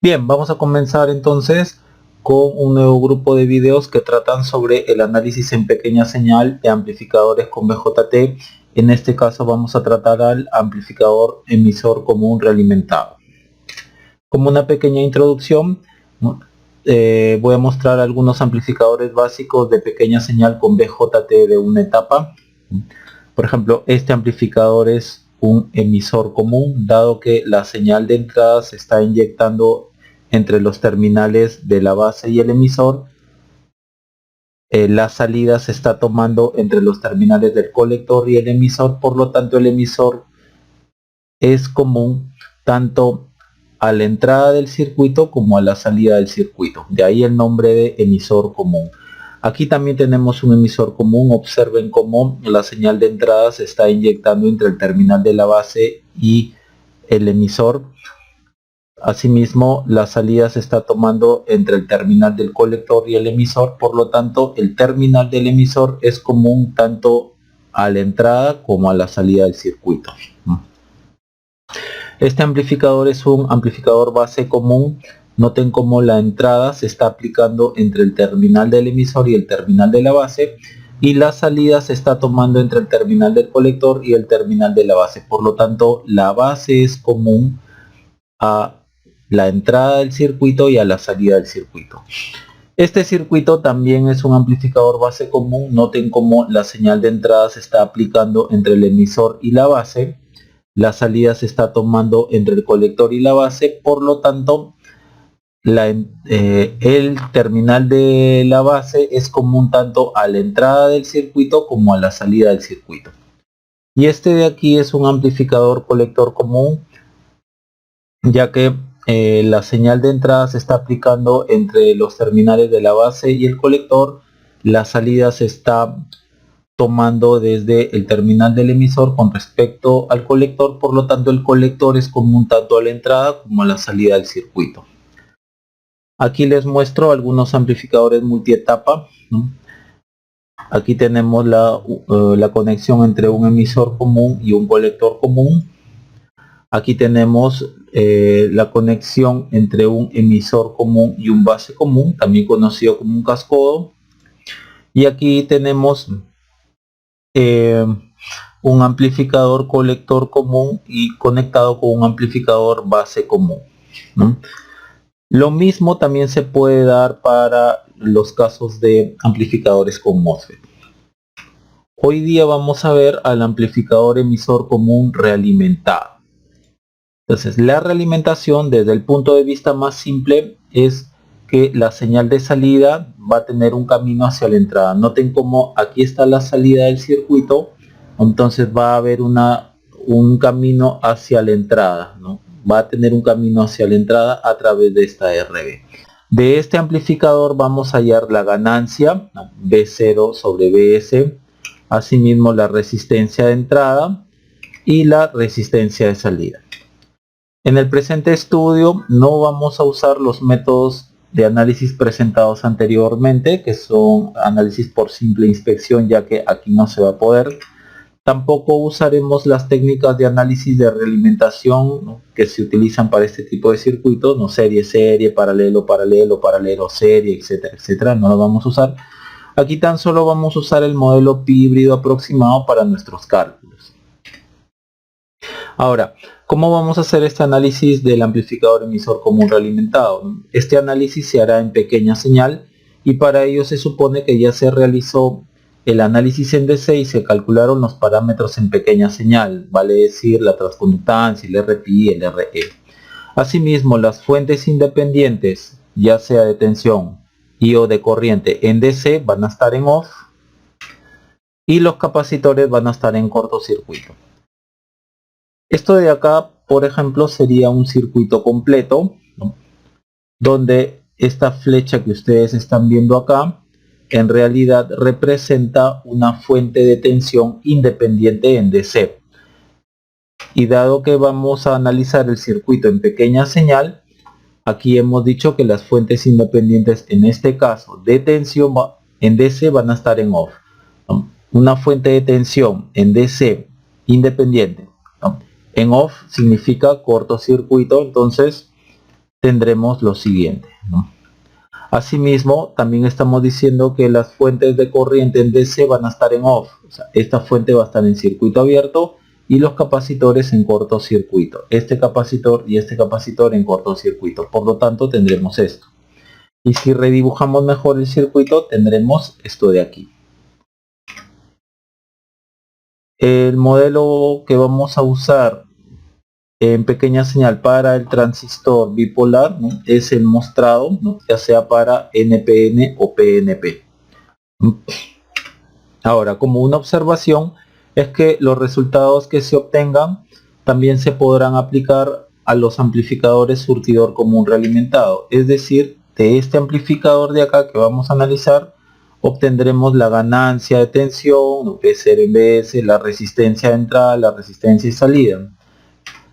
Bien, vamos a comenzar entonces con un nuevo grupo de videos que tratan sobre el análisis en pequeña señal de amplificadores con BJT. En este caso vamos a tratar al amplificador emisor común realimentado. Como una pequeña introducción, voy a mostrar algunos amplificadores básicos de pequeña señal con BJT de una etapa. Por ejemplo, este amplificador es un emisor común, dado que la señal de entrada se está inyectando entre los terminales de la base y el emisor. La salida se está tomando entre los terminales del colector y el emisor, por lo tanto el emisor es común tanto a la entrada del circuito como a la salida del circuito. De ahí el nombre de emisor común. Aquí también tenemos un emisor común. Observen cómo la señal de entrada se está inyectando entre el terminal de la base y el emisor. Asimismo, la salida se está tomando entre el terminal del colector y el emisor. Por lo tanto, el terminal del emisor es común tanto a la entrada como a la salida del circuito. Este amplificador es un amplificador base común. Noten cómo la entrada se está aplicando entre el terminal del emisor y el terminal de la base, y la salida se está tomando entre el terminal del colector y el terminal de la base. Por lo tanto, la base es común a la entrada del circuito y a la salida del circuito. Este circuito también es un amplificador base común. Noten cómo la señal de entrada se está aplicando entre el emisor y la base. La salida se está tomando entre el colector y la base, por lo tanto el terminal de la base es común tanto a la entrada del circuito como a la salida del circuito. Y este de aquí es un amplificador colector común, ya que la señal de entrada se está aplicando entre los terminales de la base y el colector. La salida se está tomando desde el terminal del emisor con respecto al colector, por lo tanto el colector es común tanto a la entrada como a la salida del circuito. Aquí les muestro algunos amplificadores multietapa, ¿no? Aquí tenemos la conexión entre un emisor común y un colector común. Aquí tenemos la conexión entre un emisor común y un base común, también conocido como un cascodo. Y aquí tenemos un amplificador colector común y conectado con un amplificador base común, ¿no? Lo mismo también se puede dar para los casos de amplificadores con MOSFET. Hoy día vamos a ver al amplificador emisor común realimentado. Entonces, la realimentación desde el punto de vista más simple es que la señal de salida va a tener un camino hacia la entrada. Noten cómo aquí está la salida del circuito, entonces va a haber un camino hacia la entrada, ¿no? Va a tener un camino hacia la entrada a través de esta RB. De este amplificador vamos a hallar la ganancia, ¿no? B0 sobre BS, asimismo la resistencia de entrada y la resistencia de salida. En el presente estudio no vamos a usar los métodos de análisis presentados anteriormente, que son análisis por simple inspección, ya que aquí no se va a poder. Tampoco usaremos las técnicas de análisis de realimentación, ¿no?, que se utilizan para este tipo de circuitos, no serie, paralelo, serie, etcétera, etcétera. No lo vamos a usar. Aquí tan solo vamos a usar el modelo pi híbrido aproximado para nuestros cálculos. Ahora, ¿cómo vamos a hacer este análisis del amplificador emisor común realimentado? Este análisis se hará en pequeña señal y para ello se supone que ya se realizó el análisis en DC y se calcularon los parámetros en pequeña señal, vale decir la transconductancia, el RPI, el RE. Asimismo, las fuentes independientes, ya sea de tensión y o de corriente en DC, van a estar en off y los capacitores van a estar en cortocircuito. Esto de acá, por ejemplo, sería un circuito completo, ¿no?, donde esta flecha que ustedes están viendo acá en realidad representa una fuente de tensión independiente en DC. Y dado que vamos a analizar el circuito en pequeña señal, aquí hemos dicho que las fuentes independientes en este caso de tensión en DC van a estar en off, ¿no? Una fuente de tensión en DC independiente, ¿no?, en off significa cortocircuito, entonces tendremos lo siguiente, ¿no? Asimismo, también estamos diciendo que las fuentes de corriente en DC van a estar en off. O sea, esta fuente va a estar en circuito abierto y los capacitores en cortocircuito. Este capacitor y este capacitor en cortocircuito. Por lo tanto, tendremos esto. Y si redibujamos mejor el circuito, tendremos esto de aquí. El modelo que vamos a usar en pequeña señal para el transistor bipolar, ¿no?, es el mostrado, ¿no?, ya sea para NPN o PNP. Ahora, como una observación, es que los resultados que se obtengan también se podrán aplicar a los amplificadores surtidor común realimentado. Es decir, de este amplificador de acá que vamos a analizar, obtendremos la ganancia de tensión, lo que es RMS, la resistencia de entrada, la resistencia de salida.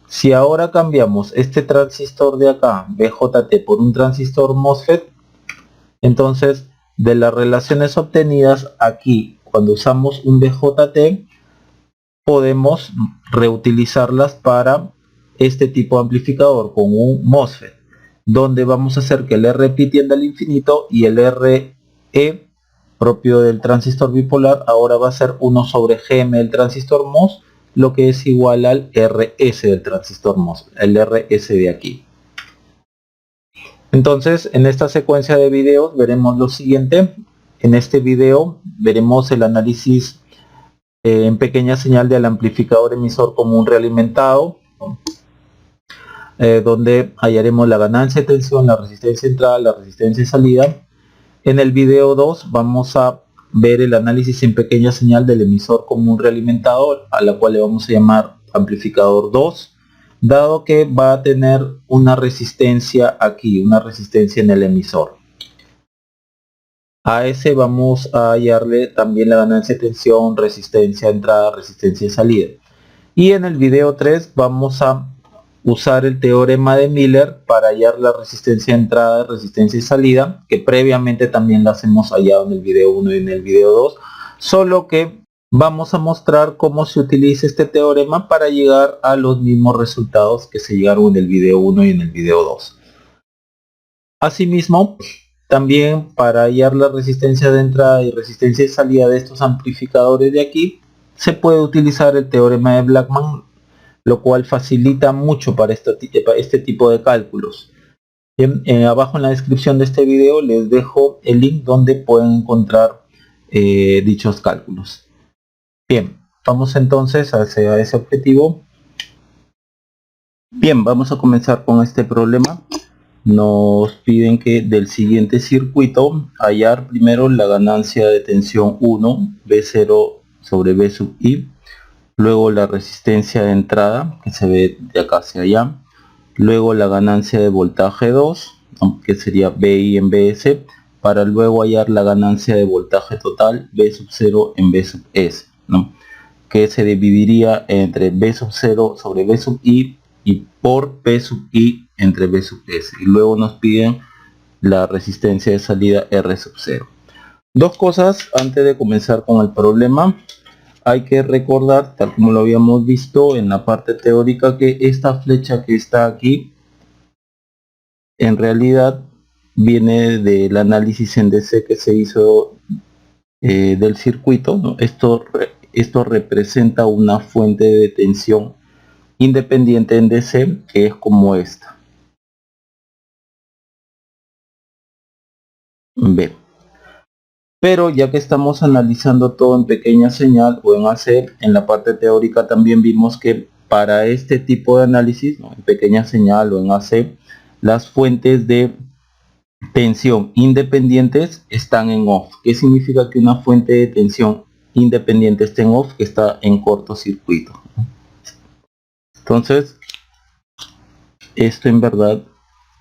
Si ahora cambiamos este transistor de acá, BJT, por un transistor MOSFET, entonces de las relaciones obtenidas aquí, cuando usamos un BJT, podemos reutilizarlas para este tipo de amplificador con un MOSFET, donde vamos a hacer que el RP tienda al infinito y el RE propio del transistor bipolar ahora va a ser 1 sobre Gm del transistor MOS, lo que es igual al RS del transistor MOS, el RS de aquí. Entonces, en esta secuencia de videos veremos lo siguiente. En este video veremos el análisis en pequeña señal del amplificador emisor común realimentado, donde hallaremos la ganancia de tensión, la resistencia de entrada, la resistencia de salida. En el video 2 vamos a ver el análisis en pequeña señal del emisor común realimentado, a la cual le vamos a llamar amplificador 2, dado que va a tener una resistencia aquí, una resistencia en el emisor. A ese vamos a hallarle también la ganancia de tensión, resistencia de entrada, resistencia de salida. Y en el video 3 vamos a usar el teorema de Miller para hallar la resistencia de entrada, resistencia y salida, que previamente también las hemos hallado en el video 1 y en el video 2, solo que vamos a mostrar cómo se utiliza este teorema para llegar a los mismos resultados que se llegaron en el video 1 y en el video 2. Asimismo, también para hallar la resistencia de entrada y resistencia de salida de estos amplificadores de aquí, se puede utilizar el teorema de Blackman, lo cual facilita mucho para este tipo de cálculos. Bien, abajo en la descripción de este video les dejo el link donde pueden encontrar dichos cálculos. Bien, vamos entonces hacia ese objetivo. Bien, vamos a comenzar con este problema. Nos piden que del siguiente circuito hallar primero la ganancia de tensión 1, B0 sobre B sub I, luego la resistencia de entrada, que se ve de acá hacia allá, luego la ganancia de voltaje 2, que sería BI en BS, para luego hallar la ganancia de voltaje total, B sub 0 en B sub S, ¿no?, que se dividiría entre B sub 0 sobre B sub I y por B sub I entre B sub S. Y luego nos piden la resistencia de salida R sub 0. Dos cosas antes de comenzar con el problema. Hay que recordar, tal como lo habíamos visto en la parte teórica, que esta flecha que está aquí en realidad viene del análisis en DC que se hizo del circuito, ¿no? Esto representa una fuente de tensión independiente en DC, que es como esta. B. Pero ya que estamos analizando todo en pequeña señal o en AC, en la parte teórica también vimos que para este tipo de análisis, ¿no?, en pequeña señal o en AC, las fuentes de tensión independientes están en off. ¿Qué significa que una fuente de tensión independiente esté en off? Que está en cortocircuito. Entonces, esto en verdad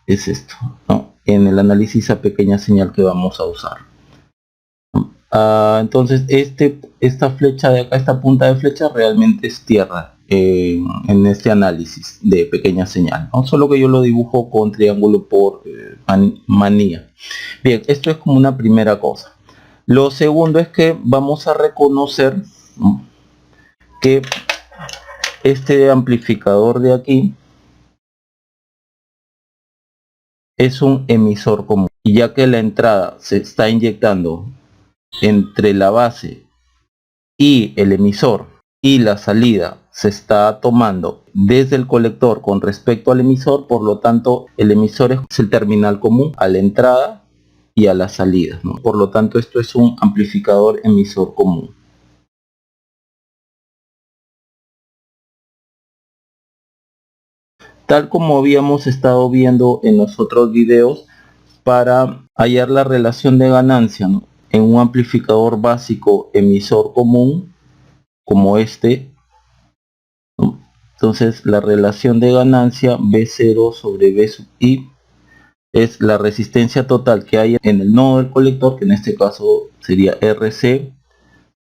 es esto, ¿no?, en el análisis a pequeña señal que vamos a usar. Entonces esta flecha de acá, esta punta de flecha realmente es tierra en este análisis de pequeña señal, ¿no? Solo que yo lo dibujo con triángulo por manía. Bien, esto es como una primera cosa. Lo segundo es que vamos a reconocer, ¿no?, que este amplificador de aquí es un emisor común. Y ya que la entrada se está inyectando entre la base y el emisor y la salida se está tomando desde el colector con respecto al emisor, por lo tanto el emisor es el terminal común a la entrada y a la salida, ¿no? Por lo tanto esto es un amplificador emisor común. Tal como habíamos estado viendo en los otros videos, para hallar la relación de ganancia, ¿no?, en un amplificador básico emisor común como este, ¿no? Entonces la relación de ganancia B0 sobre B sub I es la resistencia total que hay en el nodo del colector, que en este caso sería RC,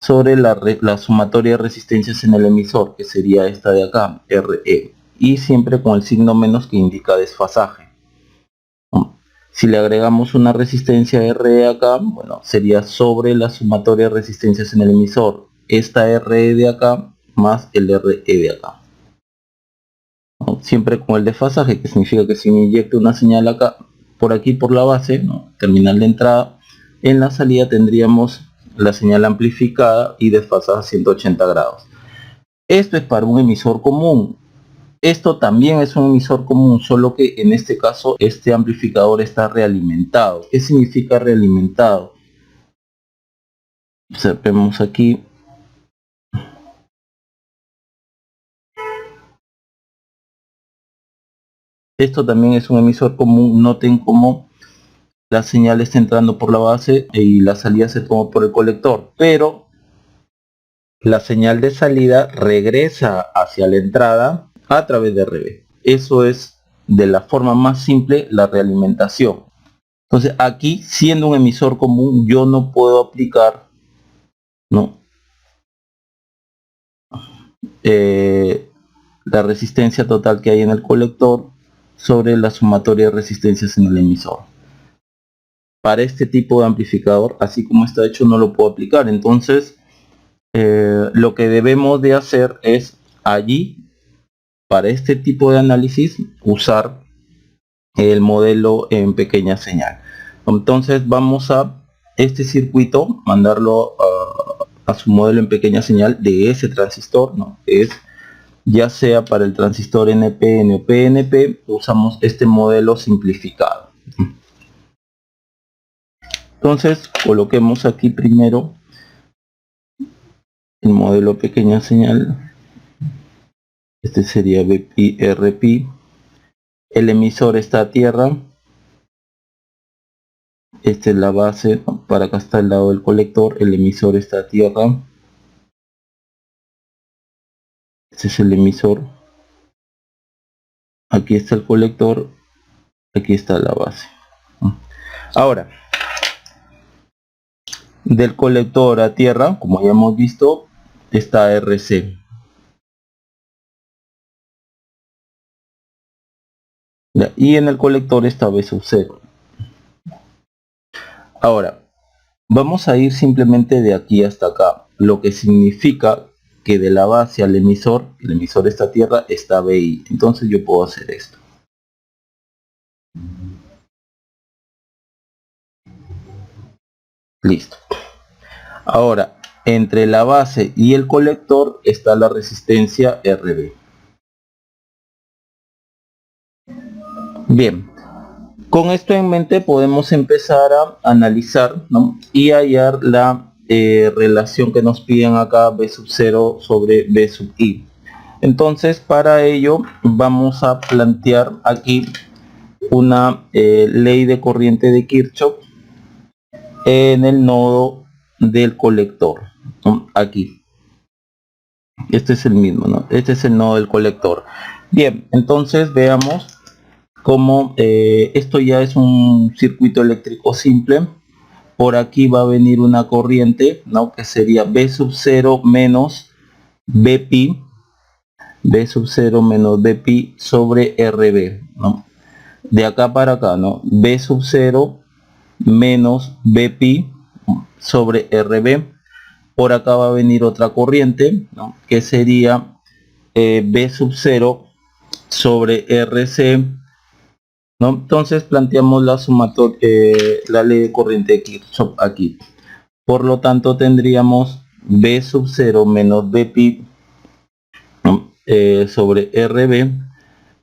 sobre la sumatoria de resistencias en el emisor, que sería esta de acá, RE, y siempre con el signo menos que indica desfasaje. Si le agregamos una resistencia RE acá, bueno, sería sobre la sumatoria de resistencias en el emisor, esta RE de acá más el RE de acá, ¿no? Siempre con el desfasaje, que significa que si me inyecto una señal acá, por aquí por la base, ¿no?, terminal de entrada, en la salida tendríamos la señal amplificada y desfasada a 180 grados. Esto es para un emisor común. Esto también es un emisor común, solo que en este caso este amplificador está realimentado. ¿Qué significa realimentado? Vemos aquí. Esto también es un emisor común. Noten cómo la señal está entrando por la base y la salida se toma por el colector, pero la señal de salida regresa hacia la entrada a través de RB. Eso es de la forma más simple la realimentación. Entonces aquí, siendo un emisor común, yo no puedo aplicar, ¿no?, la resistencia total que hay en el colector sobre la sumatoria de resistencias en el emisor. Para este tipo de amplificador, así como está hecho, no lo puedo aplicar. Entonces lo que debemos de hacer es allí, para este tipo de análisis, usar el modelo en pequeña señal. Entonces vamos a este circuito, mandarlo a su modelo en pequeña señal de ese transistor, ¿no? Es ya sea para el transistor NPN o PNP, usamos este modelo simplificado. Entonces coloquemos aquí primero el modelo pequeña señal. Este sería BPI RP. El emisor está a tierra. Esta es la base, para acá está el lado del colector. El emisor está a tierra. Este es el emisor. Aquí está el colector. Aquí está la base. Ahora, del colector a tierra, como ya hemos visto, está RC. Y en el colector está B sub 0. Ahora, vamos a ir simplemente de aquí hasta acá, lo que significa que de la base al emisor, el emisor está a tierra, está BI. Entonces yo puedo hacer esto. Listo. Ahora, entre la base y el colector está la resistencia RB. Bien, con esto en mente podemos empezar a analizar, ¿no?, y hallar la relación que nos piden acá, B sub 0 sobre B sub I. Entonces para ello vamos a plantear aquí una ley de corriente de Kirchhoff en el nodo del colector, ¿no?, aquí. Este es el mismo, ¿no? Este es el nodo del colector. Bien, entonces veamos cómo esto ya es un circuito eléctrico simple. Por aquí va a venir una corriente, ¿no?, que sería B sub 0 menos BPI, B sub 0 menos BPI sobre RB, ¿no? De acá para acá, ¿no?, B sub 0 menos BPI sobre RB. Por acá va a venir otra corriente, ¿no?, que sería B sub 0 sobre RC ¿no? Entonces planteamos la sumatoria, la ley de corriente de Kirchhoff aquí. Por lo tanto tendríamos B sub 0 menos B pi, ¿no? Sobre RB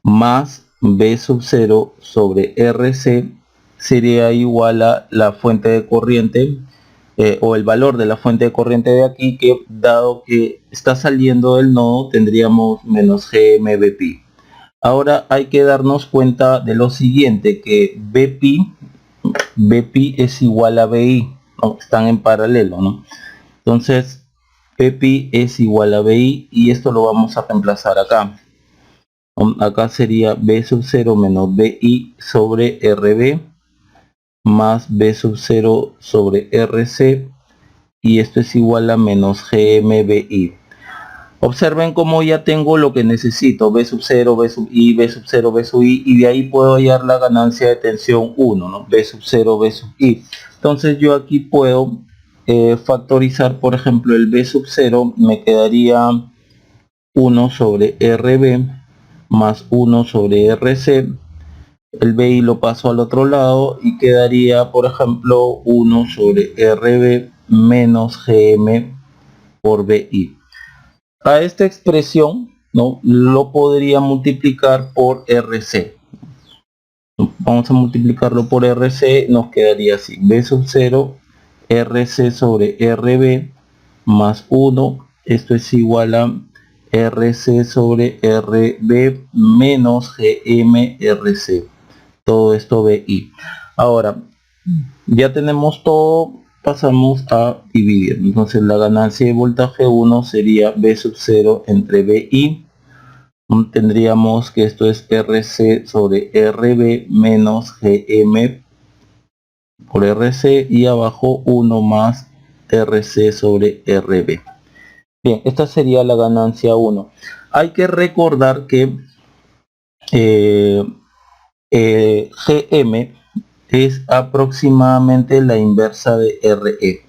más B sub 0 sobre RC sería igual a la fuente de corriente o el valor de la fuente de corriente de aquí, que dado que está saliendo del nodo tendríamos menos GMB pi. Ahora hay que darnos cuenta de lo siguiente, que Bpi es igual a Bi, ¿no? Están en paralelo, ¿no? Entonces Bpi es igual a Bi y esto lo vamos a reemplazar acá. Acá sería B sub 0 menos Bi sobre Rb más B sub 0 sobre Rc, y esto es igual a menos GMBI. Observen cómo ya tengo lo que necesito, B sub 0, B sub I, B sub 0, B sub I, y de ahí puedo hallar la ganancia de tensión 1, ¿no? B sub 0, B sub I. Entonces yo aquí puedo factorizar, por ejemplo, el B sub 0, me quedaría 1 sobre RB más 1 sobre RC. El BI lo paso al otro lado y quedaría, por ejemplo, 1 sobre RB menos GM por BI. A esta expresión, ¿no?, lo podría multiplicar por RC. Vamos a multiplicarlo por RC, nos quedaría así: B sub 0 RC sobre RB más 1, esto es igual a RC sobre RB menos GMRC, todo esto BI. Ahora ya tenemos todo, pasamos a dividir. Entonces la ganancia de voltaje 1 sería B sub 0 entre BI. Tendríamos que esto es RC sobre RB menos GM por RC, y abajo 1 más RC sobre RB. Bien, esta sería la ganancia 1. Hay que recordar que GM es aproximadamente la inversa de RE.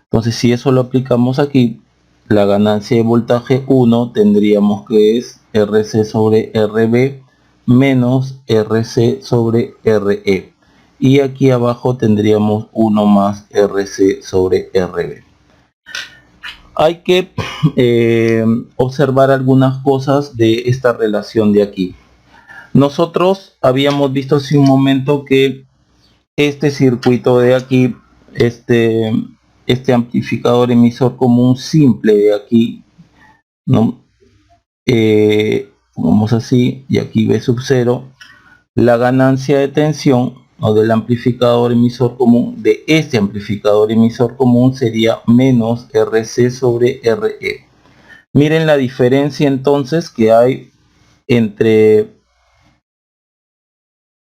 Entonces si eso lo aplicamos aquí, la ganancia de voltaje 1 tendríamos que es RC sobre RB menos RC sobre RE, y aquí abajo tendríamos 1 más RC sobre RB. Hay que observar algunas cosas de esta relación de aquí. Nosotros habíamos visto hace un momento que este circuito de aquí, este amplificador emisor común simple de aquí, ¿no? Pongamos así, y aquí B sub 0, la ganancia de tensión, ¿no?, del amplificador emisor común, de este amplificador emisor común, sería menos RC sobre RE. Miren la diferencia entonces que hay entre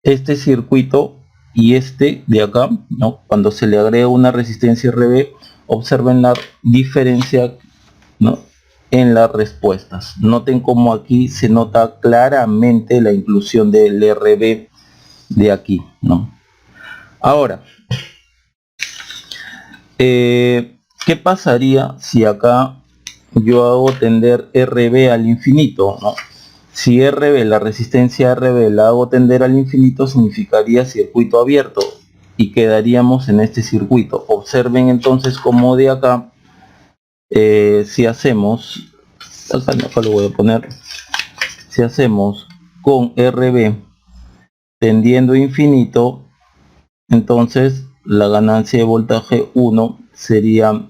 este circuito y este de acá, ¿no? Cuando se le agrega una resistencia RB, observen la diferencia, ¿no?, en las respuestas. Noten como aquí se nota claramente la inclusión del RB de aquí, ¿no? Ahora, ¿qué pasaría si acá yo hago tender RB al infinito, ¿no? Si RB, la resistencia RB, la hago tender al infinito, significaría circuito abierto y quedaríamos en este circuito. Observen entonces como de acá, si hacemos, acá lo voy a poner, si hacemos con RB tendiendo infinito, entonces la ganancia de voltaje 1 sería,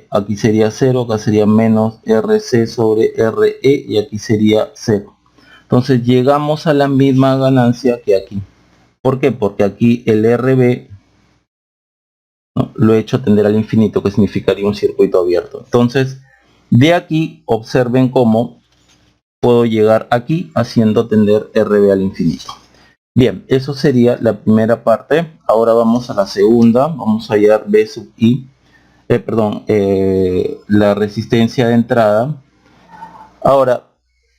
aquí sería 0, acá sería menos RC sobre RE, y aquí sería 0. Entonces llegamos a la misma ganancia que aquí. ¿Por qué? Porque aquí el RB, ¿no?, lo he hecho tender al infinito, que significaría un circuito abierto. Entonces de aquí observen cómo puedo llegar aquí haciendo tender RB al infinito. Bien, eso sería la primera parte. Ahora vamos a la segunda. Vamos a hallar B sub I, la resistencia de entrada. Ahora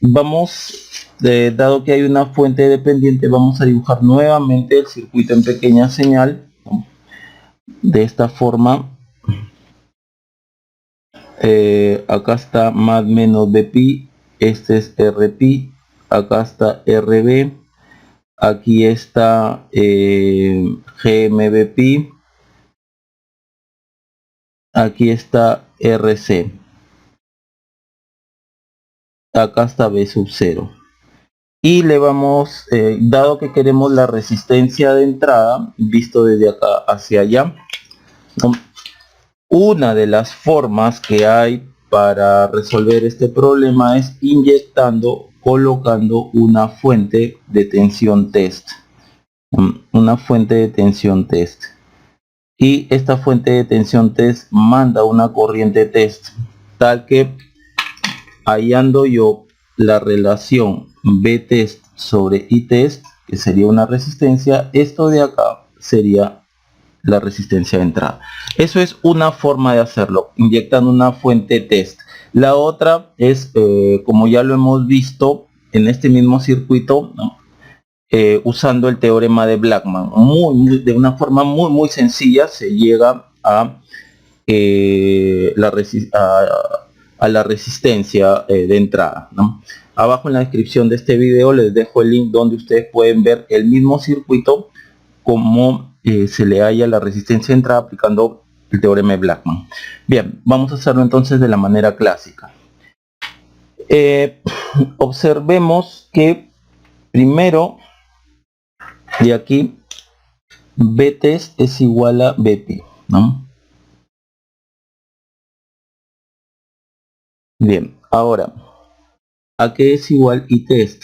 vamos, dado que hay una fuente dependiente, vamos a dibujar nuevamente el circuito en pequeña señal, ¿no?, de esta forma. Acá está más menos Bpi, este es Rpi, acá está Rb, Aquí está GMBP. Aquí está RC. Acá está B sub 0. Y le vamos, dado que queremos la resistencia de entrada, visto desde acá hacia allá, ¿no? Una de las formas que hay para resolver este problema es colocando una fuente de tensión test. Una fuente de tensión test. Y esta fuente de tensión test manda una corriente test, tal que hallando yo la relación B test sobre I test, que sería una resistencia, esto de acá sería la resistencia de entrada. Eso es una forma de hacerlo, inyectando una fuente test. La otra es, como ya lo hemos visto en este mismo circuito, ¿no? Usando el teorema de Blackman. De una forma muy sencilla se llega a la resistencia de entrada, ¿no? Abajo en la descripción de este video les dejo el link donde ustedes pueden ver el mismo circuito, como se le halla la resistencia de entrada aplicando el teorema de Blackman. Bien, vamos a hacerlo entonces de la manera clásica. Observemos que primero de aquí B test es igual a BP, ¿no? Bien, ahora, ¿a qué es igual I test?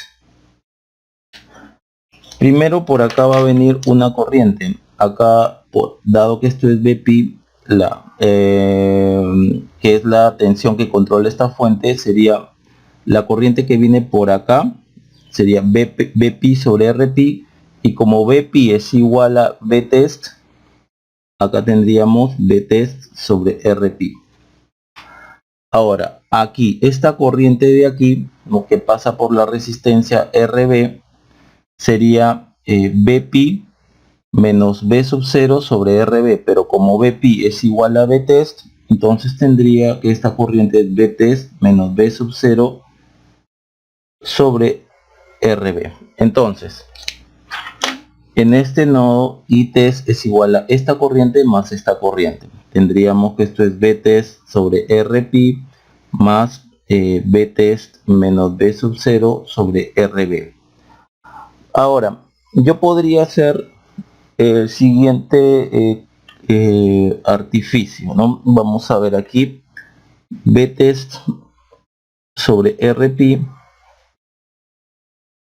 Primero por acá va a venir una corriente. Acá, dado que esto es BP, que es la tensión que controla esta fuente, sería la corriente que viene por acá, sería BP sobre RP, y como BP es igual a B test, acá tendríamos B test sobre RP. Ahora, aquí, esta corriente de aquí, lo que pasa por la resistencia RB, sería BP menos B sub 0 sobre RB, pero como BP es igual a B test, entonces tendría que esta corriente es B test menos B sub 0 sobre RB. Entonces, en este nodo I test es igual a esta corriente más esta corriente. Tendríamos que esto es B test sobre RP más B test menos B sub 0 sobre RB. Ahora, yo podría hacer el siguiente artificio, ¿no? Vamos a ver aquí B test sobre RP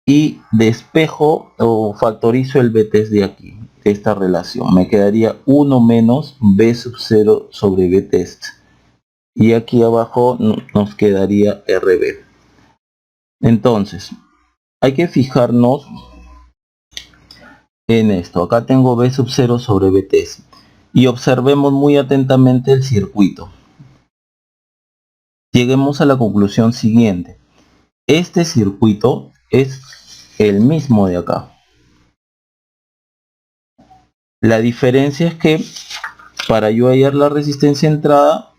y despejo o factorizo el B test de aquí, de esta relación. Me quedaría 1 menos B sub 0 sobre B test. Y aquí abajo nos quedaría RB. Entonces, hay que fijarnos en esto. Acá tengo B sub 0 sobre B test. Y observemos muy atentamente el circuito. Lleguemos a la conclusión siguiente. Este circuito es el mismo de acá. La diferencia es que para yo hallar la resistencia de entrada,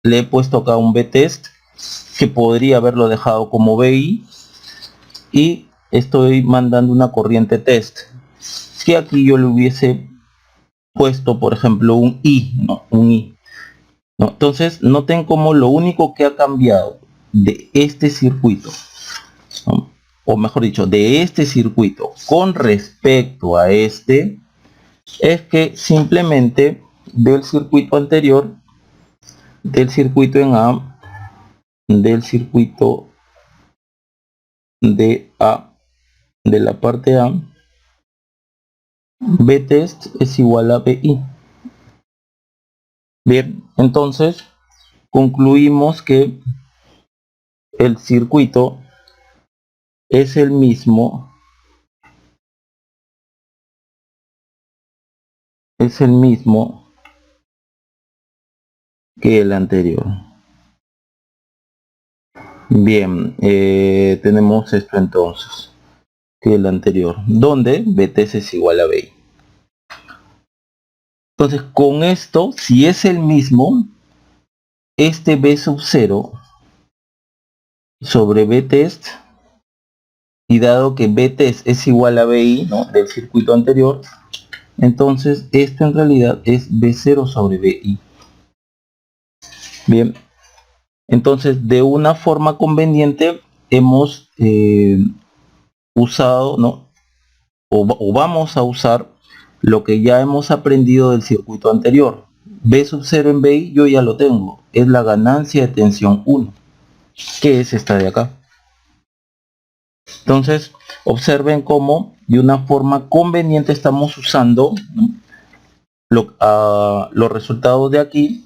le he puesto acá un B-test que podría haberlo dejado como BI y estoy mandando una corriente test que aquí yo le hubiese puesto, por ejemplo, un I, ¿no? Un I. ¿No? Entonces, noten como lo único que ha cambiado de este circuito, ¿no? O mejor dicho, de este circuito con respecto a este, es que simplemente del circuito anterior, del circuito en A, del circuito de A, de la parte A, B test es igual a BI. Bien, entonces concluimos que el circuito es el mismo, que el anterior. Bien, tenemos esto entonces, que el anterior, donde BTS es igual a BI. Entonces, con esto, si es el mismo, este B sub 0 sobre B test y dado que Btest es igual a Bi, ¿no?, del circuito anterior, entonces esto en realidad es B0 sobre Bi. Bien, entonces de una forma conveniente hemos usado, ¿no?, o vamos a usar lo que ya hemos aprendido del circuito anterior. B sub 0 en Bi yo ya lo tengo, es la ganancia de tensión 1, que es esta de acá. Entonces observen cómo de una forma conveniente estamos usando, ¿no?, los resultados de aquí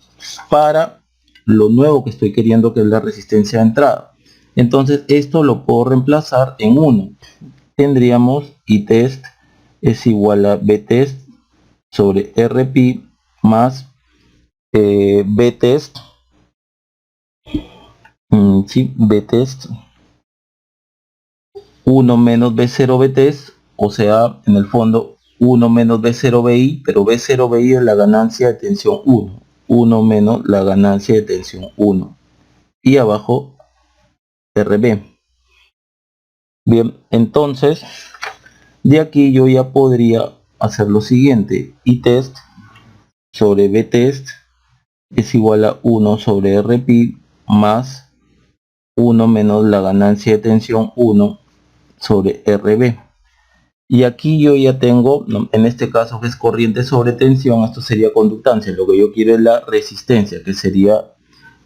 para lo nuevo que estoy queriendo, que es la resistencia de entrada. Entonces esto lo puedo reemplazar en 1. Tendríamos Itest es igual a Btest sobre Rpi más Btest, Btest 1 menos B0 Btest, o sea, en el fondo 1 menos B0 Bi, pero B0 Bi es la ganancia de tensión 1, 1 menos la ganancia de tensión 1, y abajo Rb. Bien, entonces de aquí yo ya podría hacer lo siguiente: Itest sobre Btest es igual a 1 sobre Rpi más 1 menos la ganancia de tensión 1 sobre Rb. Y aquí yo ya tengo, en este caso que es corriente sobre tensión, esto sería conductancia. Lo que yo quiero es la resistencia, que sería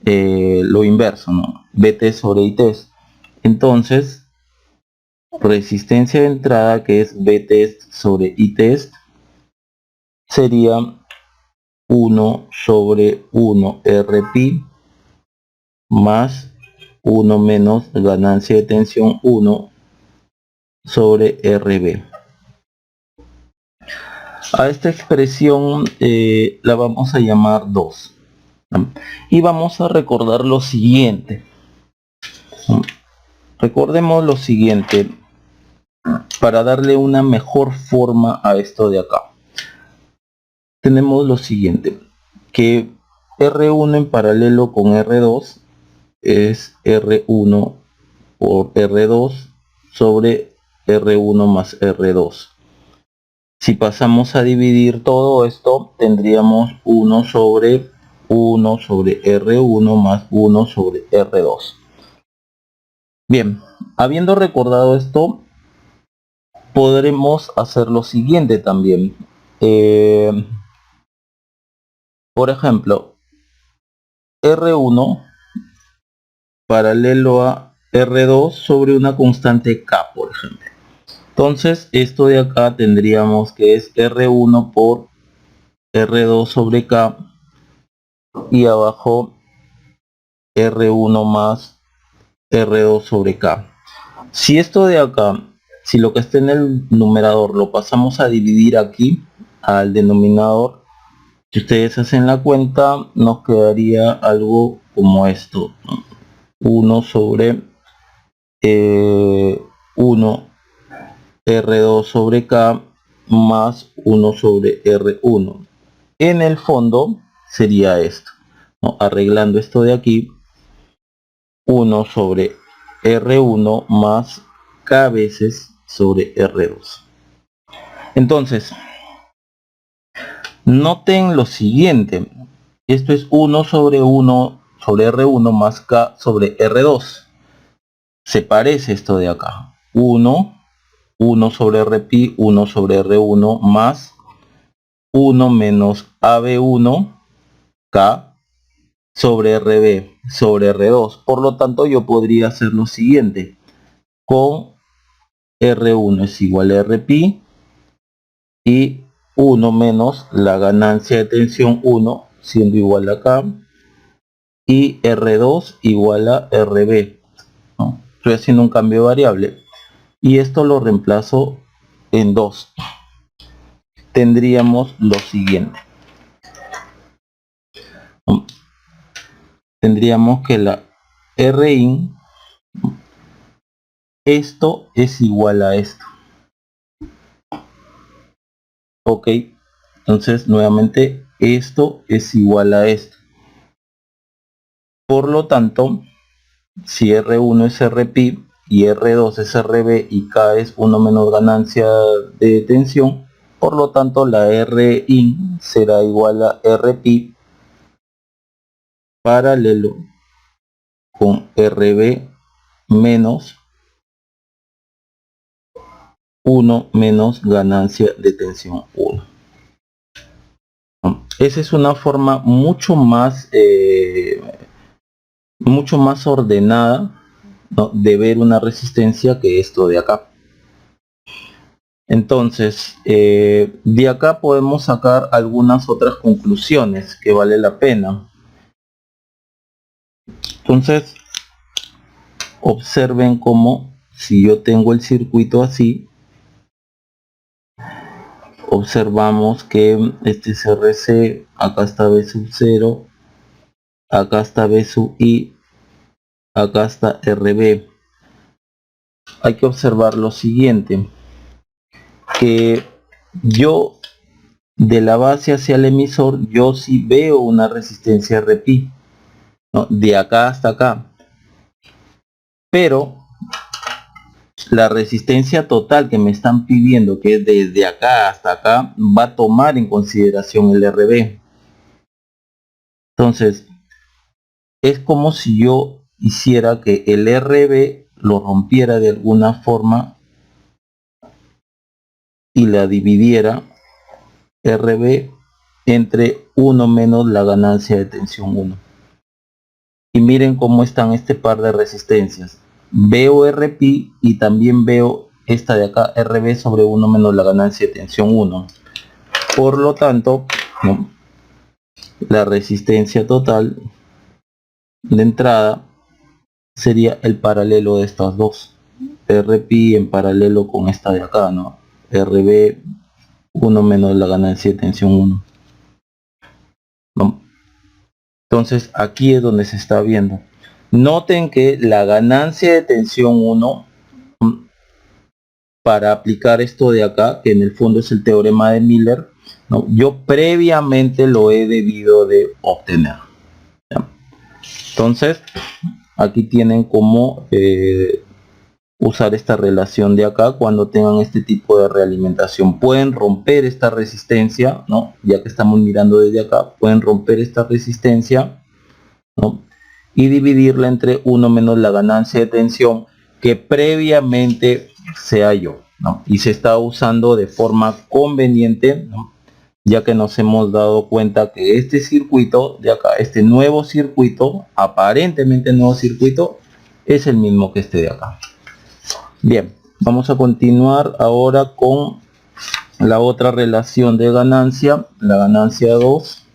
lo inverso, ¿no?, Bt sobre Itest. Entonces resistencia de entrada, que es Btest sobre Itest, sería 1 sobre 1 Rpi más 1 menos ganancia de tensión 1 sobre Rb. A esta expresión la vamos a llamar 2. Y vamos a recordar lo siguiente. Recordemos lo siguiente para darle una mejor forma a esto de acá. Tenemos lo siguiente, que R1 en paralelo con R2 es R1 por R2 sobre R1 más R2. Si pasamos a dividir todo esto, tendríamos 1 sobre R1 más 1 sobre R2. Bien, habiendo recordado esto, podremos hacer lo siguiente también. Por ejemplo, R1 paralelo a R2 sobre una constante K, por ejemplo. Entonces esto de acá tendríamos que es R1 por R2 sobre K, y abajo R1 más R2 sobre K. Si esto de acá, si lo que está en el numerador lo pasamos a dividir aquí al denominador, si ustedes hacen la cuenta, nos quedaría algo como esto, ¿no?, 1 sobre 1 R2 sobre K más 1 sobre R1. En el fondo sería esto, ¿no?, arreglando esto de aquí, 1 sobre R1 más K veces sobre R2. Entonces, noten lo siguiente, esto es 1 sobre 1 sobre R1 más K sobre R2. Se parece esto de acá, 1 sobre Rpi, 1 sobre R1 más 1 menos AB1 K sobre Rb sobre R2. Por lo tanto, yo podría hacer lo siguiente, con R1 es igual a Rpi y 1 menos la ganancia de tensión 1 siendo igual a K, y R2 igual a Rb, ¿no? Estoy haciendo un cambio de variable y esto lo reemplazo en 2. Tendríamos lo siguiente, tendríamos que la Rin, esto es igual a esto. Ok, entonces nuevamente esto es igual a esto. Por lo tanto, si R1 es Rpi y R2 es RB y K es 1 menos ganancia de tensión. Por lo tanto, la Rin será igual a Rp paralelo con Rb menos 1 menos ganancia de tensión 1. Esa es una forma mucho más ordenada, ¿no?, de ver una resistencia que esto de acá. Entonces, de acá podemos sacar algunas otras conclusiones que vale la pena. Entonces, observen cómo si yo tengo el circuito así, observamos que este es RC, acá está B sub 0, acá está B sub I, acá está RB. Hay que observar lo siguiente, que yo de la base hacia el emisor, yo sí veo una resistencia RP, ¿no?, de acá hasta acá, pero la resistencia total que me están pidiendo, que es desde acá hasta acá, va a tomar en consideración el RB. Entonces, es como si yo hiciera que el RB lo rompiera de alguna forma y la dividiera RB entre 1 menos la ganancia de tensión 1. Y miren cómo están este par de resistencias. Veo RP y también veo esta de acá, RB sobre 1 menos la ganancia de tensión 1. Por lo tanto, ¿no?, la resistencia total de entrada sería el paralelo de estas dos. RP en paralelo con esta de acá, ¿no? RB 1 menos la ganancia de tensión 1. ¿No? Entonces aquí es donde se está viendo. Noten que la ganancia de tensión 1, para aplicar esto de acá, que en el fondo es el teorema de Miller, ¿no?, yo previamente lo he debido de obtener. ¿Ya? Entonces aquí tienen cómo usar esta relación de acá cuando tengan este tipo de realimentación. Pueden romper esta resistencia, ¿no?, ya que estamos mirando desde acá, pueden romper esta resistencia, ¿no?, y dividirla entre 1 menos la ganancia de tensión que previamente se halló, ¿no?, y se está usando de forma conveniente, ¿no?, ya que nos hemos dado cuenta que este circuito de acá, este nuevo circuito, aparentemente nuevo circuito, es el mismo que este de acá. Bien, vamos a continuar ahora con la otra relación de ganancia, la ganancia 2.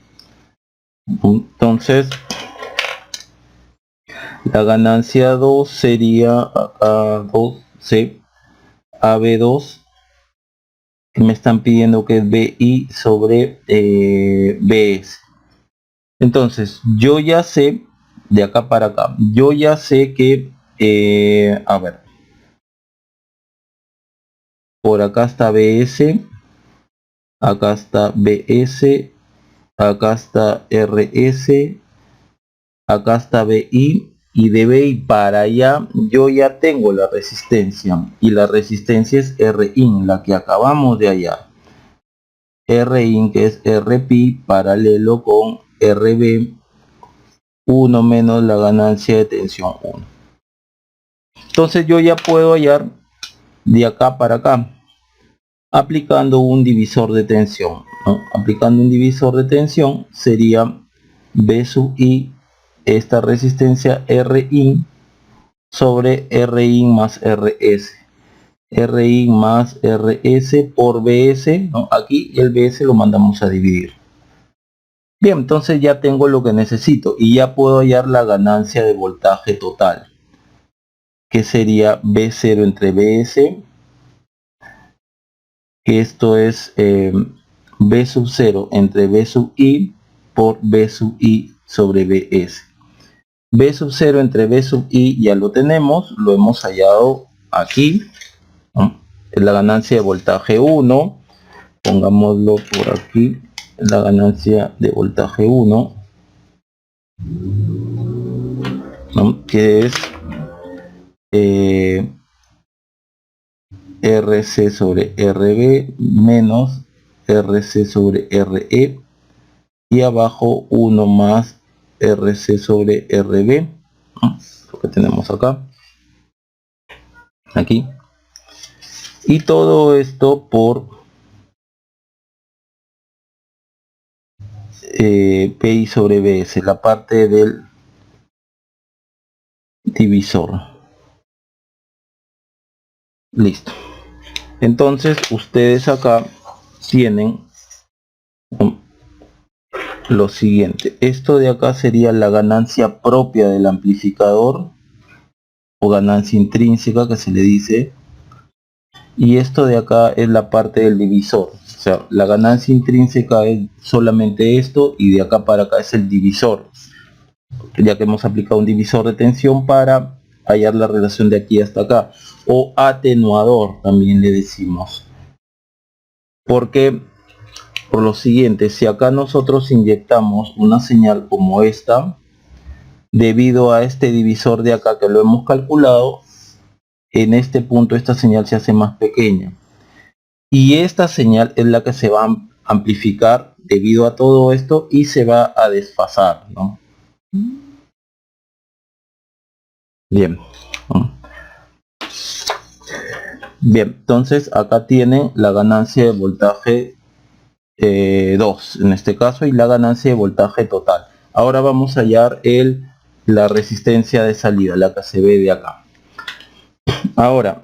Entonces, la ganancia 2 sería acá 2C, AB2, que me están pidiendo que es BI sobre BS. Entonces, yo ya sé, de acá para acá, yo ya sé que, a ver, por acá está BS, acá está BS, acá está RS, acá está BI, y de BI para allá yo ya tengo la resistencia, y la resistencia es Rin, la que acabamos de hallar. Rin, que es RP paralelo con RB 1 menos la ganancia de tensión 1. Entonces yo ya puedo hallar de acá para acá aplicando un divisor de tensión, ¿no? Aplicando un divisor de tensión sería B sub I, esta resistencia Rin sobre Rin más RS. Rin más RS por BS, ¿no? Aquí el BS lo mandamos a dividir. Bien, entonces ya tengo lo que necesito y ya puedo hallar la ganancia de voltaje total, que sería B0 entre BS, que esto es B sub 0 entre B sub I por B sub I sobre BS. B sub 0 entre B sub I ya lo tenemos, lo hemos hallado aquí, ¿no? Es la ganancia de voltaje 1, pongámoslo por aquí, la ganancia de voltaje 1, ¿no?, que es RC sobre RB menos RC sobre RE, y abajo 1 más RC sobre RB, lo que tenemos acá, aquí, y todo esto por PI sobre BS, la parte del divisor. Listo. Entonces ustedes acá tienen lo siguiente. Esto de acá sería la ganancia propia del amplificador o ganancia intrínseca que se le dice, y esto de acá es la parte del divisor. O sea, la ganancia intrínseca es solamente esto, y de acá para acá es el divisor, ya que hemos aplicado un divisor de tensión para hallar la relación de aquí hasta acá, o atenuador también le decimos, porque por lo siguiente, si acá nosotros inyectamos una señal como esta, debido a este divisor de acá que lo hemos calculado, en este punto esta señal se hace más pequeña, y esta señal es la que se va a amplificar debido a todo esto y se va a desfasar, ¿no? Bien. Bien, entonces acá tienen la ganancia de voltaje 2 en este caso, y la ganancia de voltaje total. Ahora vamos a hallar la resistencia de salida, la que se ve de acá. Ahora,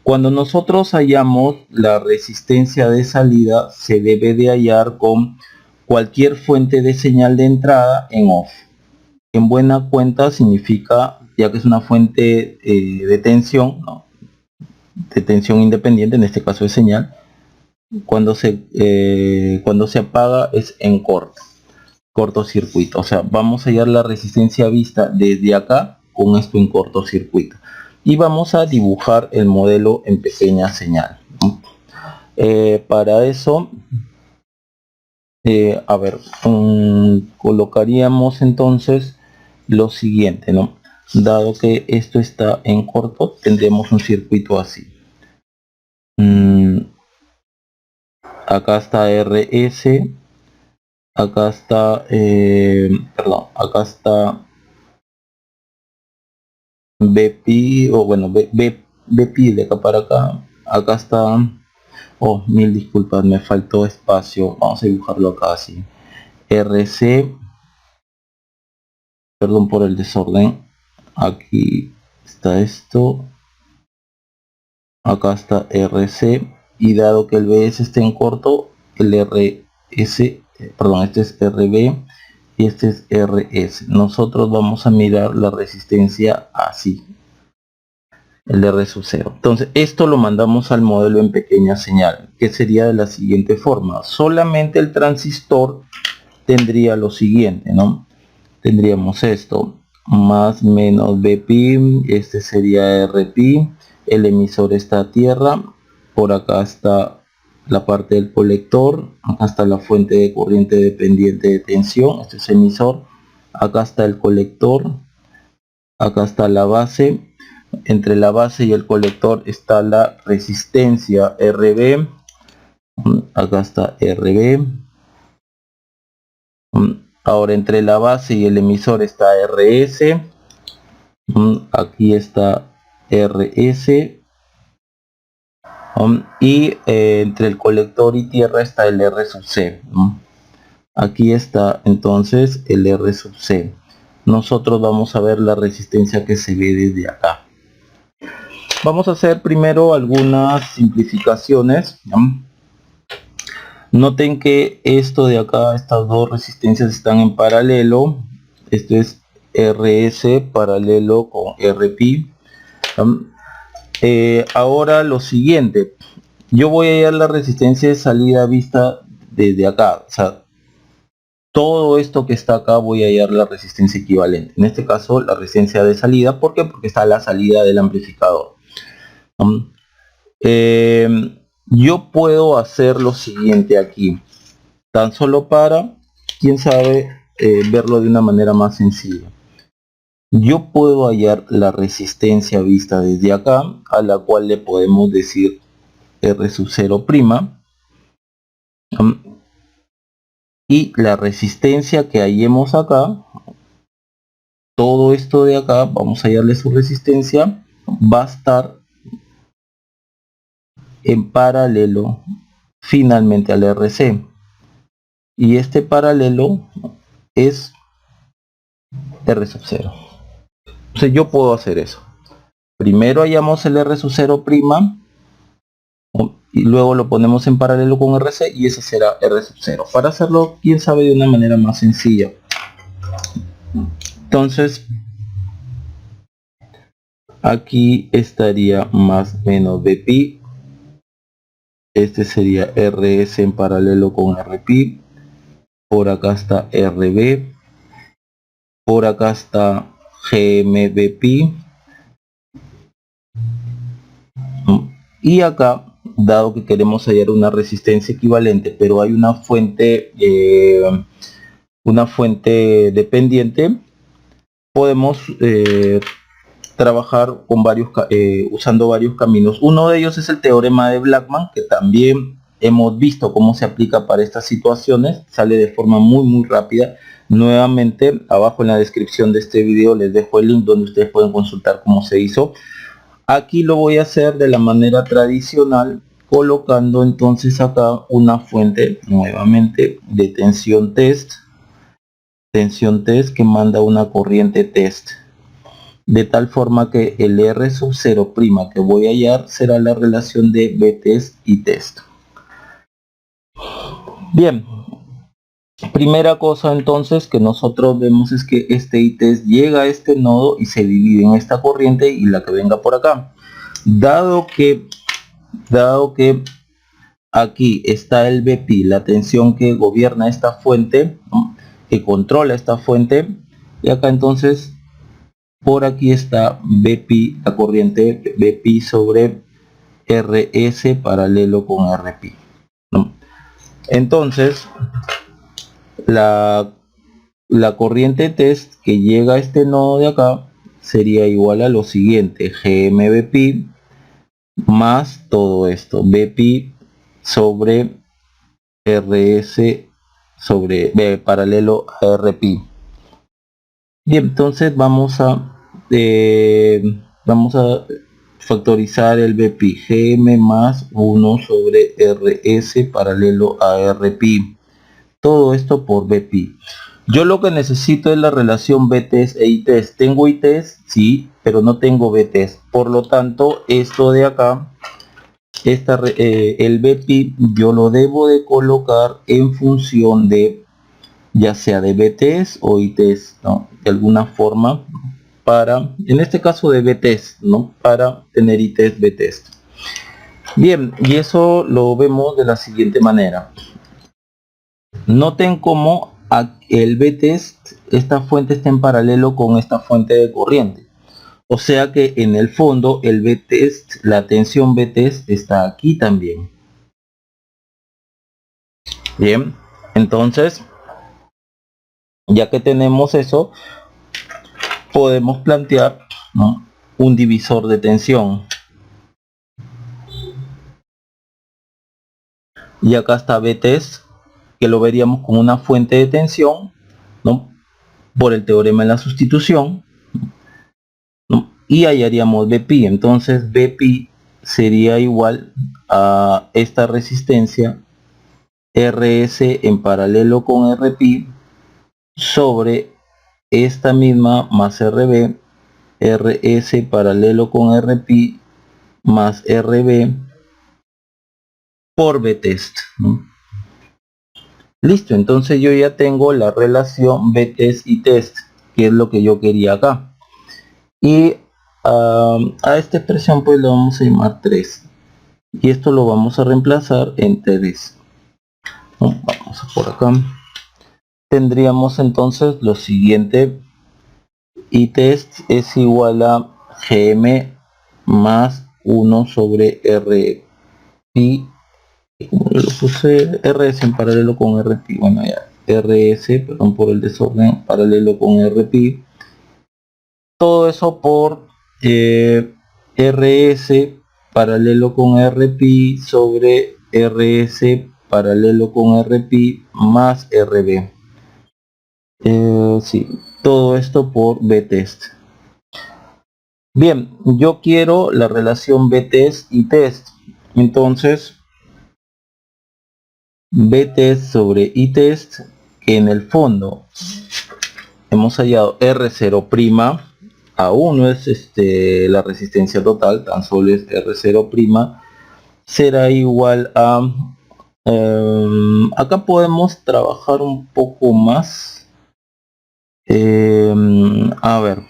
cuando nosotros hallamos la resistencia de salida, se debe de hallar con cualquier fuente de señal de entrada en off. En buena cuenta significa, ya que es una fuente de tensión, ¿no?, de tensión independiente, en este caso de señal, cuando se apaga es en cortocircuito. O sea, vamos a hallar la resistencia vista desde acá con esto en cortocircuito, y vamos a dibujar el modelo en pequeña señal, ¿no? Para eso, a ver, colocaríamos entonces lo siguiente, ¿no? Dado que esto está en corto, tendremos un circuito así. Acá está RS, acá está, acá está BP, o bueno, BP de acá para acá está, oh, mil disculpas, me faltó espacio, vamos a dibujarlo acá así, RC, perdón por el desorden, aquí está esto, acá está RC, y dado que el BS está en corto, el RS, perdón, este es RB y este es RS. Nosotros vamos a mirar la resistencia así, el R sub 0. Entonces esto lo mandamos al modelo en pequeña señal, que sería de la siguiente forma. Solamente el transistor tendría lo siguiente, ¿no? Tendríamos esto, más menos Bpi, este sería Rpi, el emisor está a tierra, por acá está la parte del colector, acá está la fuente de corriente dependiente de tensión, este es emisor, acá está el colector, acá está la base, entre la base y el colector está la resistencia RB, acá está RB, ahora entre la base y el emisor está RS, aquí está RS, y entre el colector y tierra está el R sub C. Aquí está entonces el R sub C. Nosotros vamos a ver la resistencia que se ve desde acá. Vamos a hacer primero algunas simplificaciones. Noten que esto de acá, estas dos resistencias están en paralelo. Esto es RS paralelo con RP. Ahora lo siguiente, yo voy a hallar la resistencia de salida vista desde acá. O sea, todo esto que está acá voy a hallar la resistencia equivalente. En este caso la resistencia de salida. ¿Por qué? Porque está a la salida del amplificador. Yo puedo hacer lo siguiente aquí, tan solo para, quién sabe, verlo de una manera más sencilla. yo puedo hallar la resistencia vista desde acá, a la cual le podemos decir R sub 0', y la resistencia que hallemos acá, todo esto de acá, vamos a hallarle su resistencia, va a estar en paralelo finalmente al RC, y este paralelo es R sub 0. Entonces yo puedo hacer eso. Primero hallamos el R sub 0' y luego lo ponemos en paralelo con RC y ese será R sub 0. Para hacerlo, quién sabe, de una manera más sencilla. Entonces, aquí estaría más menos Bpi. Este sería RS en paralelo con Rpi. Por acá está RB. Por acá está GMBpi. Y acá, dado que queremos hallar una resistencia equivalente, pero hay una fuente dependiente, podemos trabajar con usando varios caminos. Uno de ellos es el teorema de Blackman, que también hemos visto cómo se aplica para estas situaciones. Sale de forma muy rápida. Nuevamente, abajo en la descripción de este video les dejo el link donde ustedes pueden consultar cómo se hizo. Aquí lo voy a hacer de la manera tradicional, colocando entonces acá una fuente nuevamente de tensión test que manda una corriente test, de tal forma que el R sub 0' que voy a hallar será la relación de Btest y test. Bien, primera cosa entonces que nosotros vemos es que este ITest llega a este nodo y se divide en esta corriente y la que venga por acá. Dado que aquí está el Bpi, la tensión que gobierna esta fuente, ¿no?, que controla esta fuente, y acá entonces por aquí está Bpi, la corriente Bpi sobre RS paralelo con Rpi, ¿no? Entonces la corriente test que llega a este nodo de acá sería igual a lo siguiente: GMBpi más todo esto, Bpi sobre RS sobre B paralelo a Rpi. Bien, entonces vamos a factorizar el Bpi, Gm más 1 sobre Rs paralelo a Rpi. Todo esto por Bpi. Yo lo que necesito es la relación Btest e Itest. Tengo Itest, sí, pero no tengo Btest. Por lo tanto, esto de acá, el Bpi, yo lo debo de colocar en función de, ya sea de Btest o Itest, ¿no?, de alguna forma, para, en este caso de Btest, ¿no?, para tener Itest, Btest. Bien, y eso lo vemos de la siguiente manera. Noten cómo el Btest, esta fuente está en paralelo con esta fuente de corriente. O sea que en el fondo el Btest, la tensión Btest está aquí también. Bien, entonces, ya que tenemos eso, podemos plantear, ¿no?, un divisor de tensión. Y acá está Btest, que lo veríamos como una fuente de tensión, ¿no?, por el teorema de la sustitución, ¿no?, y hallaríamos Bpi. Entonces Bpi sería igual a esta resistencia Rs en paralelo con Rpi sobre esta misma más Rb, Rs paralelo con Rpi más Rb por Btest, ¿no? Listo, entonces yo ya tengo la relación Btest y test, que es lo que yo quería acá. Y a esta expresión pues lo vamos a llamar 3. Y esto lo vamos a reemplazar en 3. ¿No? Vamos a por acá. Tendríamos entonces lo siguiente: Itest es igual a Gm más 1 sobre Rpi, como yo lo puse, Rs en paralelo con Rpi, bueno ya, Rs, perdón por el desorden, paralelo con Rpi, todo eso por RS paralelo con RP sobre RS paralelo con RP más RB. Sí, todo esto por btest. Bien, yo quiero la relación btest y test. Entonces, btest sobre itest, que en el fondo hemos hallado R0', aún no es la resistencia total, tan solo es R0', será igual a acá podemos trabajar un poco más. A ver,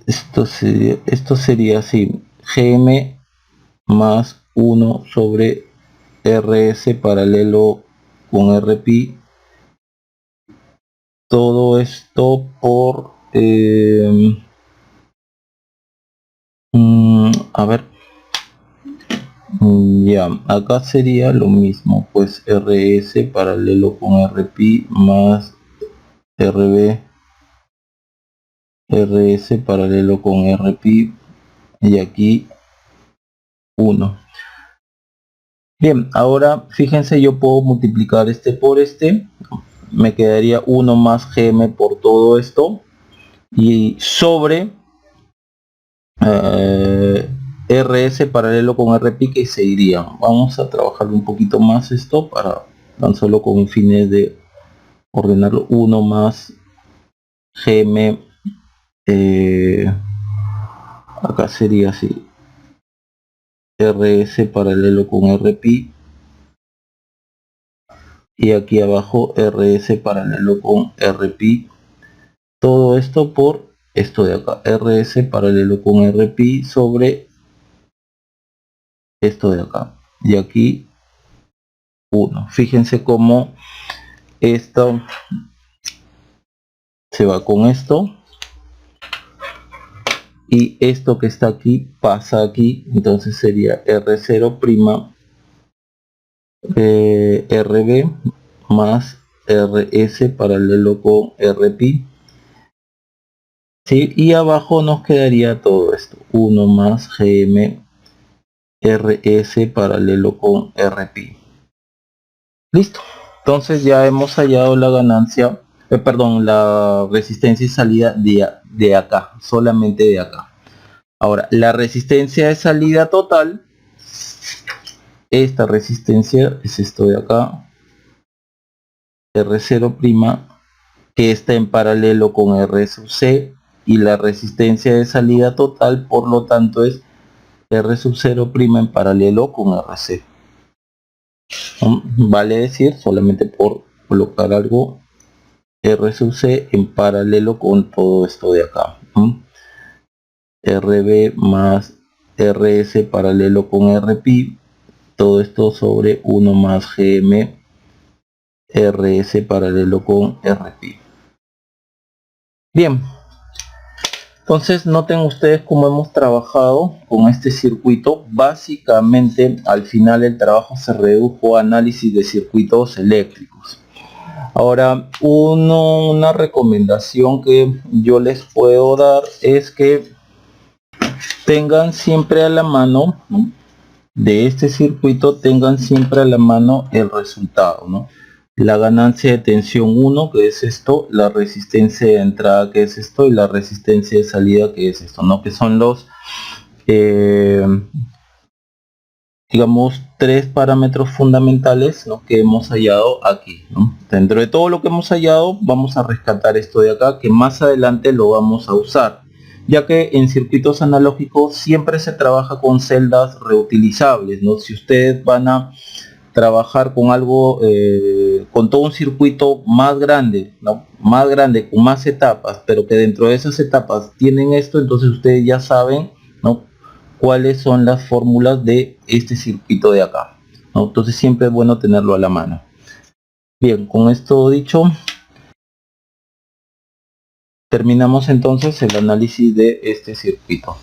esto sería así: gm más 1 sobre rs paralelo con rp, todo esto por a ver, ya, acá sería lo mismo, pues rs paralelo con rp más rb, rs paralelo con rp, y aquí 1. Bien, ahora fíjense, yo puedo multiplicar este por este, me quedaría 1 más gm por todo esto, y sobre rs paralelo con rp, que se irían. Vamos a trabajar un poquito más esto para tan solo con fines de ordenarlo. 1 más gm, acá sería así: rs paralelo con rp, y aquí abajo rs paralelo con rp, todo esto por esto de acá, rs paralelo con rp sobre esto de acá, y aquí 1. Fíjense cómo esto se va con esto, y esto que está aquí pasa aquí, entonces sería R0', RB más RS paralelo con RP, ¿sí? Y abajo nos quedaría todo esto: 1 más GM RS paralelo con RP. Listo. Entonces ya hemos hallado la ganancia, perdón, la resistencia y salida de acá, solamente de acá. Ahora, la resistencia de salida total, esta resistencia es esto de acá, R0', que está en paralelo con R sub C, y la resistencia de salida total, por lo tanto, es R sub 0' en paralelo con RC. Vale decir, solamente por colocar algo, R sub C en paralelo con todo esto de acá. RB más RS paralelo con RP, todo esto sobre 1 más GM RS paralelo con RP. Bien, entonces noten ustedes cómo hemos trabajado con este circuito. Básicamente al final el trabajo se redujo a análisis de circuitos eléctricos. Ahora, una recomendación que yo les puedo dar es que tengan siempre a la mano, ¿no?, de este circuito, tengan siempre a la mano el resultado, ¿no? La ganancia de tensión 1, que es esto, la resistencia de entrada, que es esto, y la resistencia de salida, que es esto, ¿no? Que son los digamos 3 parámetros fundamentales, ¿no?, que hemos hallado aquí, ¿no? Dentro de todo lo que hemos hallado, vamos a rescatar esto de acá, que más adelante lo vamos a usar, ya que en circuitos analógicos siempre se trabaja con celdas reutilizables, ¿no? Si ustedes van a trabajar con algo, con todo un circuito más grande, ¿no?, más grande, con más etapas, pero que dentro de esas etapas tienen esto, entonces ustedes ya saben, ¿no?, cuáles son las fórmulas de este circuito de acá, ¿no? Entonces siempre es bueno tenerlo a la mano. Bien, con esto dicho, terminamos entonces el análisis de este circuito.